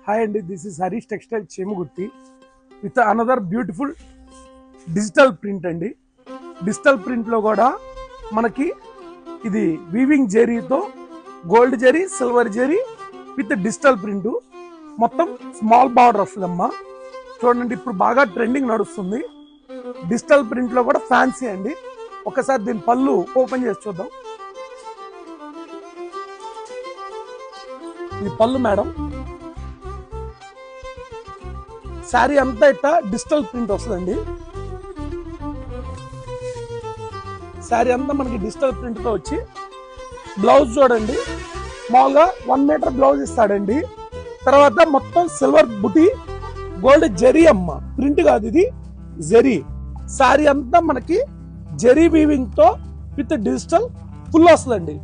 Hi Andy, this is Harish Textile Chemugurti with another beautiful digital print అండి. Digital print లో కూడా మనకి ఇది వీవింగ్ జెరీతో gold zari silver zari with digital print మొత్తం స్మాల్ బార్డర్ వస్తుందమ్మా. చూడండి ఇప్పుడు బాగా ట్రెండింగ్ నడుస్తుంది. డిజిటల్ ప్రింట్ లో కూడా ఫ్యాన్సీ అండి. ఒకసారి దీని పళ్ళు ఓపెన్ చేసి చూద్దాం. ఇది పళ్ళు మేడం. శారీ అంతా ఇట్లా డిజిటల్ ప్రింట్ వస్తుందండి. శారీ అంతా మనకి డిజిటల్ ప్రింట్ తో వచ్చి బ్లౌజ్ చూడండి మామూలుగా 1 మీటర్ బ్లౌజ్ ఇస్తాడండి. తర్వాత మొత్తం సిల్వర్ బుటీ గోల్డ్ జెరీ అమ్మ, ప్రింట్ కాదు ఇది జెరీ. శారీ అంతా మనకి జెరీ వీవింగ్ తో విత్ డిజిటల్ ఫుల్ వస్తుందండి.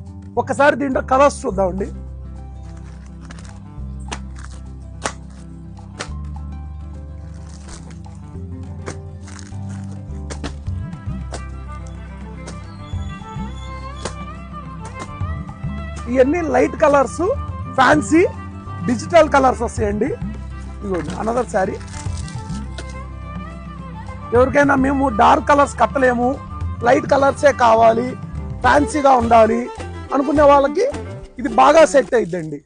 ఒకసారి దీంట్లో కలర్స్ చూద్దామండి. ఇవన్నీ light colours, fancy digital colours వస్తాయండి. ఇదిగోండి అనదర్ శారీ. ఎవరికైనా మేము డార్క్ కలర్స్ కట్టలేము, లైట్ కలర్సే కావాలి, ఫ్యాన్సీగా ఉండాలి అనుకునే వాళ్ళకి ఇది బాగా సెట్ అయిద్దండి.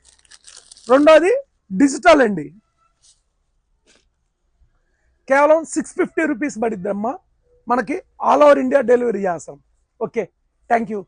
రెండోది డిజిటల్ అండి. కేవలం 650 రూపీస్ పడిద్దమ్మా. మనకి ఆల్ ఓవర్ ఇండియా డెలివరీ చేస్తాం. Okay, thank you.